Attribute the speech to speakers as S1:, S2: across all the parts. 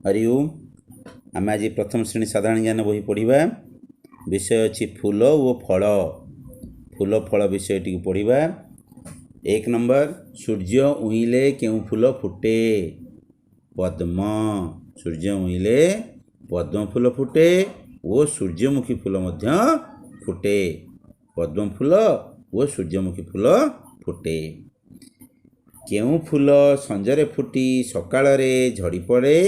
S1: हरि ओम। आम आज प्रथम श्रेणी साधारण ज्ञान बही पढ़ा। विषय अच्छी फूल और फल। फूल फल विषय टी पढ़ा। 1 नंबर, सूर्य उइले केउं फूल फुटे? पद्म। सूर्य उइले पद्म फूल फुटे और सूर्यमुखी फूल मध्य फुटे। पद्म फूल और सूर्यमुखी फूल फुटे। केउं फूल संजरे फुटी सकाळरे झड़ी पड़े?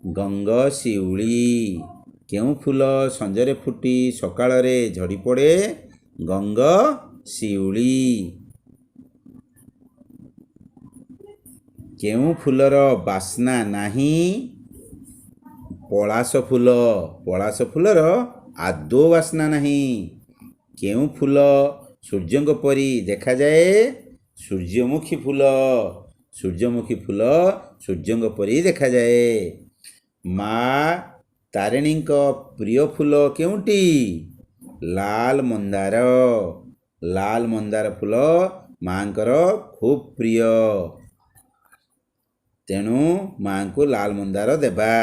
S1: गंगशिउली। केउं फूल संजरे फुटी सकाळरे झड़ी पड़े? गंगशिउली। केउं फूलर बास्ना नाही? पलाश फूल। पलाश फूलर आदौ बास्ना नहीं। केउं फूल सूर्यंक परी देखा जाए? सूर्यमुखी फूल। सूर्यमुखी फूल सूर्यंक परी देखा जाए। माँ तारिणी प्रिय फूल केउंटी? लाल मंदार। लाल मंदार फूल माँकर खूब प्रिय, तेणु माँ को लाल मंदार देबा।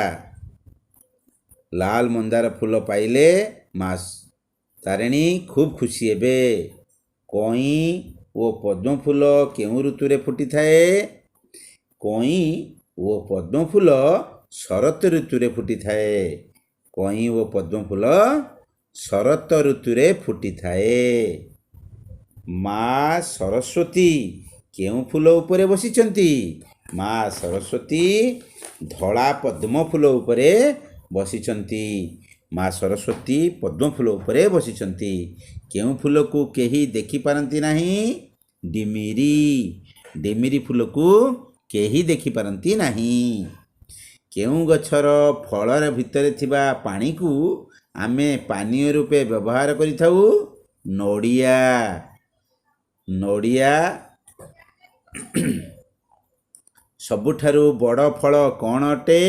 S1: लाल मंदार फूल पाइले माँ तारिणी खूब खुशी हेबे। कई ओ पद्म फूल केउं ऋतुरे फुटी थाए? कई ओ पद्म फूल शरत ऋतुरे फुटी थाए। कई ओ पद्म फूल शरत ऋतुरे फुटी थाए। माँ सरस्वती केउं फूल उपरे बसिचंती? माँ सरस्वती धला पद्म फूल उपरे बसिचंती। माँ सरस्वती पद्म फूल उपरे बसिचंती। केउं फूल को केही देखि पारंती नाही? डिमिरी। डिमिरी फूल को केही देखि पारंती नाही। केउं गछर फलर भितरे थिबा पानी को आमे पानीय रूपे व्यवहार करिथाउ? नड़िया। नड़िया सबुठारु बड़ फल कौन अटे?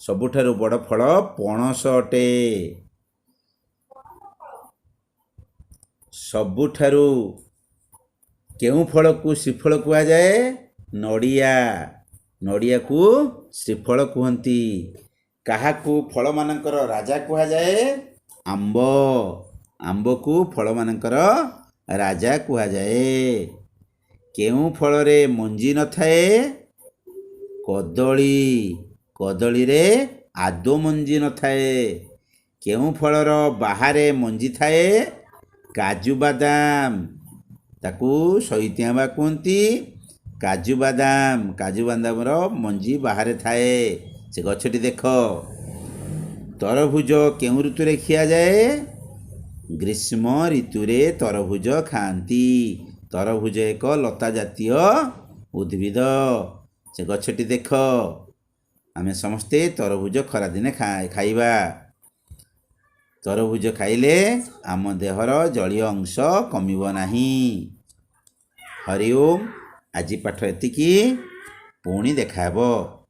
S1: सबुठारु बड़ फल पणस अटे। सबुठारु केउं फल को श्रीफल कुआ जाए? नड़िया। नड़िया को श्रीफल कुहंती। काहाकू फल मानकर राजा कुहा जाए? आंब। आंब को फल मानकर राजा कुहा जाए। केउं फल रे मंजी न थाए? कदली। कदली रे आदौ मंजी न थाए। केउं फलर बाहारे मंजी थाए? काजू बादाम। ताकू सैतियाबा कहती। काजू बादाम। काजू बादाम रो मंजी बाहरे थाए। से गछटी देख। तरभुज केउं ऋतुरे खिया जाए? ग्रीष्म ऋतुरे तरभुज खाती। तरभुज एक लता जातीय उद्भिद। से गछटी देख। आमे समस्ते तरभुज खरा दिने खाइबा। तरभुज खाइले आम देहर जलीय अंश कमिब नाही। हरि ओम। आज पाठ एतिकी, पुणी देखाबो।